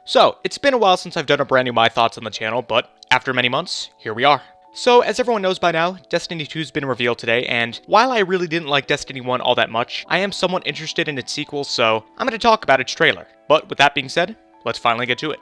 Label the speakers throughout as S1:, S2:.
S1: So, it's been a while since I've done a brand new My Thoughts on the channel, but after many months, here we are. So, as everyone knows by now, Destiny 2's been revealed today, and while I really didn't like Destiny 1 all that much, I am somewhat interested in its sequel, so I'm going to talk about its trailer. But with that being said, let's finally get to it.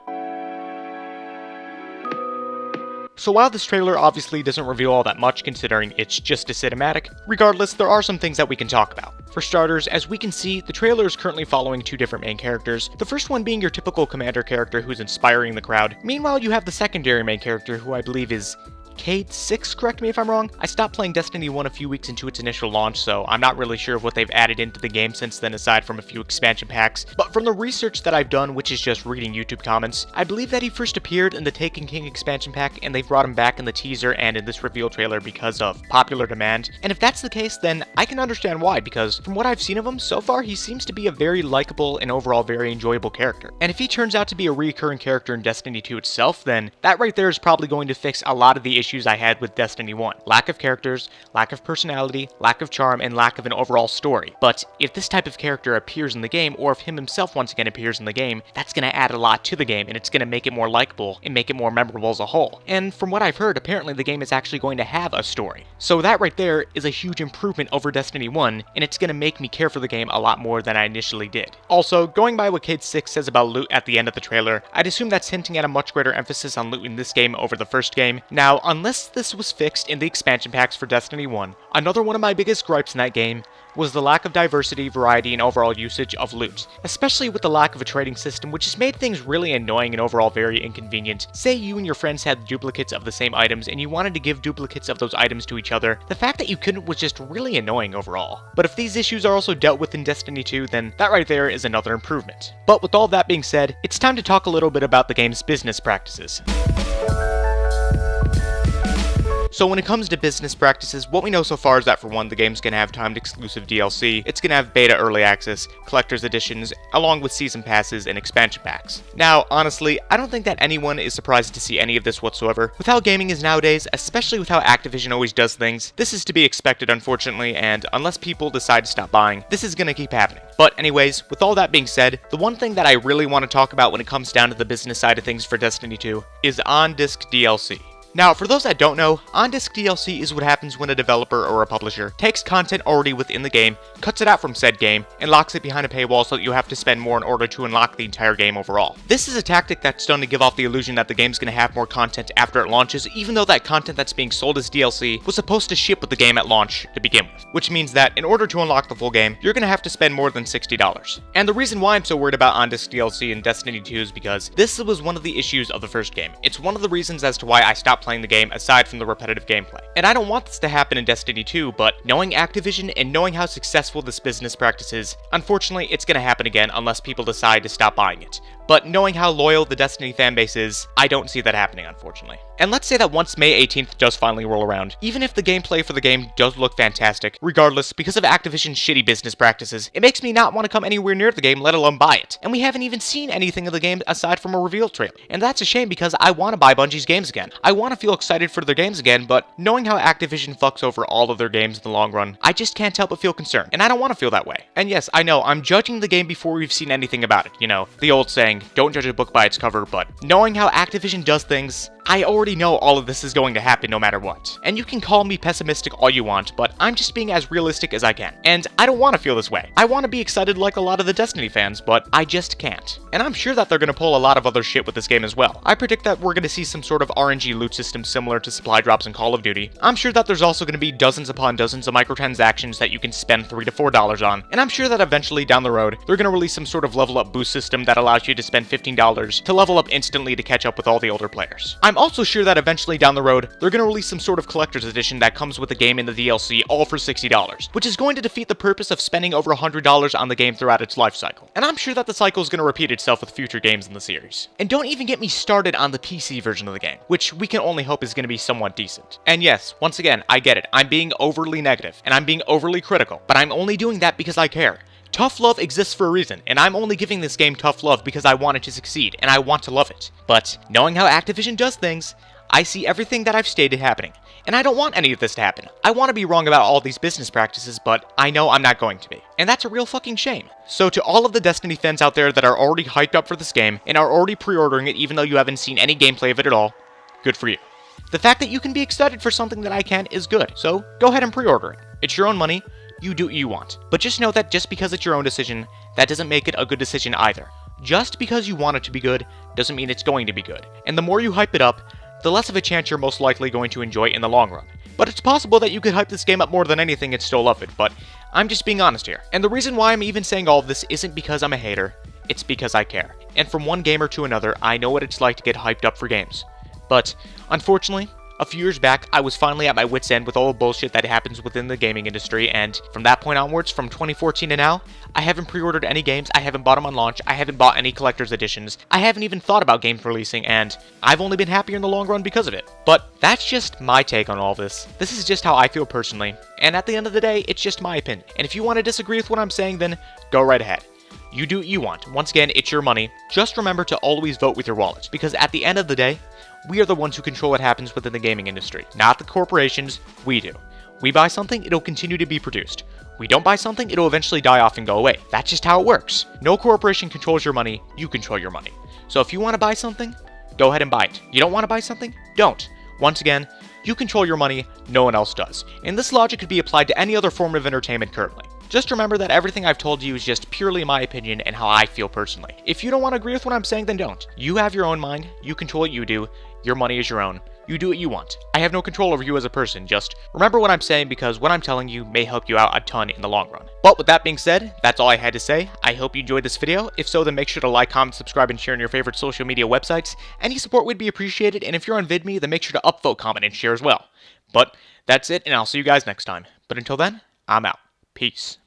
S1: So while this trailer obviously doesn't reveal all that much considering it's just a cinematic, regardless, there are some things that we can talk about. For starters, as we can see, the trailer is currently following two different main characters, the first one being your typical commander character who's inspiring the crowd. Meanwhile, you have the secondary main character who I believe is Cade 6, correct me if I'm wrong? I stopped playing Destiny 1 a few weeks into its initial launch, so I'm not really sure of what they've added into the game since then aside from a few expansion packs, but from the research that I've done, which is just reading YouTube comments, I believe that he first appeared in the Taken King expansion pack and they've brought him back in the teaser and in this reveal trailer because of popular demand, and if that's the case then I can understand why, because from what I've seen of him, so far he seems to be a very likable and overall very enjoyable character. And if he turns out to be a recurring character in Destiny 2 itself, then that right there is probably going to fix a lot of the issues I had with Destiny 1. Lack of characters, lack of personality, lack of charm, and lack of an overall story. But if this type of character appears in the game, or if him himself once again appears in the game, that's going to add a lot to the game, and it's going to make it more likable and make it more memorable as a whole. And from what I've heard, apparently the game is actually going to have a story. So that right there is a huge improvement over Destiny 1, and it's going to make me care for the game a lot more than I initially did. Also, going by what Cade 6 says about loot at the end of the trailer, I'd assume that's hinting at a much greater emphasis on loot in this game over the first game. Now, unless this was fixed in the expansion packs for Destiny 1, another one of my biggest gripes in that game was the lack of diversity, variety, and overall usage of loot, especially with the lack of a trading system, which has made things really annoying and overall very inconvenient. Say you and your friends had duplicates of the same items and you wanted to give duplicates of those items to each other, the fact that you couldn't was just really annoying overall. But if these issues are also dealt with in Destiny 2, then that right there is another improvement. But with all that being said, it's time to talk a little bit about the game's business practices. So when it comes to business practices, what we know so far is that for one, the game's going to have timed exclusive DLC, it's going to have beta early access, collector's editions, along with season passes and expansion packs. Now, honestly, I don't think that anyone is surprised to see any of this whatsoever. With how gaming is nowadays, especially with how Activision always does things, this is to be expected unfortunately, and unless people decide to stop buying, this is going to keep happening. But anyways, with all that being said, the one thing that I really want to talk about when it comes down to the business side of things for Destiny 2 is on-disc DLC. Now, for those that don't know, on-disc DLC is what happens when a developer or a publisher takes content already within the game, cuts it out from said game, and locks it behind a paywall so that you have to spend more in order to unlock the entire game overall. This is a tactic that's done to give off the illusion that the game's going to have more content after it launches, even though that content that's being sold as DLC was supposed to ship with the game at launch to begin with. Which means that in order to unlock the full game, you're going to have to spend more than $60. And the reason why I'm so worried about on-disc DLC in Destiny 2 is because this was one of the issues of the first game. It's one of the reasons as to why I stopped playing the game aside from the repetitive gameplay. And I don't want this to happen in Destiny 2, but knowing Activision and knowing how successful this business practice is, unfortunately it's going to happen again unless people decide to stop buying it. But knowing how loyal the Destiny fanbase is, I don't see that happening, unfortunately. And let's say that once May 18th does finally roll around, even if the gameplay for the game does look fantastic, regardless, because of Activision's shitty business practices, it makes me not want to come anywhere near the game, let alone buy it. And we haven't even seen anything of the game aside from a reveal trailer. And that's a shame because I want to buy Bungie's games again. I want to feel excited for their games again, but knowing how Activision fucks over all of their games in the long run, I just can't help but feel concerned. And I don't want to feel that way. And yes, I know, I'm judging the game before we've seen anything about it. You know, the old saying, don't judge a book by its cover, but knowing how Activision does things, I already know all of this is going to happen no matter what. And you can call me pessimistic all you want, but I'm just being as realistic as I can. And I don't want to feel this way. I want to be excited like a lot of the Destiny fans, but I just can't. And I'm sure that they're going to pull a lot of other shit with this game as well. I predict that we're going to see some sort of RNG loot system similar to supply drops in Call of Duty. I'm sure that there's also going to be dozens upon dozens of microtransactions that you can spend $3 to $4 on. And I'm sure that eventually down the road, they're going to release some sort of level up boost system that allows you to spend $15 to level up instantly to catch up with all the older players. I'm also sure that eventually down the road, they're going to release some sort of collector's edition that comes with the game and the DLC all for $60, which is going to defeat the purpose of spending over $100 on the game throughout its life cycle. And I'm sure that the cycle is going to repeat itself with future games in the series. And don't even get me started on the PC version of the game, which we can only hope is going to be somewhat decent. And yes, once again, I get it. I'm being overly negative, and I'm being overly critical, but I'm only doing that because I care. Tough love exists for a reason, and I'm only giving this game tough love because I want it to succeed, and I want to love it. But knowing how Activision does things, I see everything that I've stated happening, And I don't want any of this to happen. I want to be wrong about all these business practices, but I know I'm not going to be. And that's a real fucking shame. So to all of the Destiny fans out there that are already hyped up for this game and are already pre-ordering it even though you haven't seen any gameplay of it at all, good for you. The fact that you can be excited for something that I can is good, so go ahead and pre-order it. It's your own money, you do what you want. But just know that just because it's your own decision, that doesn't make it a good decision either. Just because you want it to be good doesn't mean it's going to be good. And the more you hype it up, the less of a chance you're most likely going to enjoy it in the long run. But it's possible that you could hype this game up more than anything and still love it, but I'm just being honest here. And the reason why I'm even saying all of this isn't because I'm a hater, it's because I care. And from one gamer to another, I know what it's like to get hyped up for games. But, unfortunately, a few years back, I was finally at my wit's end with all the bullshit that happens within the gaming industry, and from that point onwards, from 2014 to now, I haven't pre-ordered any games, I haven't bought them on launch, I haven't bought any collector's editions, I haven't even thought about games releasing, and I've only been happier in the long run because of it. But that's just my take on all this. This is just how I feel personally, and at the end of the day, it's just my opinion. And if you want to disagree with what I'm saying, then go right ahead. You do what you want. Once again, it's your money. Just remember to always vote with your wallets, because at the end of the day, we are the ones who control what happens within the gaming industry. Not the corporations, we do. We buy something, it'll continue to be produced. We don't buy something, it'll eventually die off and go away. That's just how it works. No corporation controls your money, you control your money. So if you want to buy something, go ahead and buy it. You don't want to buy something? Don't. Once again, you control your money, no one else does. And this logic could be applied to any other form of entertainment currently. Just remember that everything I've told you is just purely my opinion and how I feel personally. If you don't want to agree with what I'm saying, then don't. You have your own mind, you control what you do, your money is your own. You do what you want. I have no control over you as a person, just remember what I'm saying because what I'm telling you may help you out a ton in the long run. But with that being said, that's all I had to say. I hope you enjoyed this video. If so, then make sure to like, comment, subscribe, and share on your favorite social media websites. Any support would be appreciated, and if you're on VidMe, then make sure to upvote, comment, and share as well. But that's it, and I'll see you guys next time. But until then, I'm out. Peace.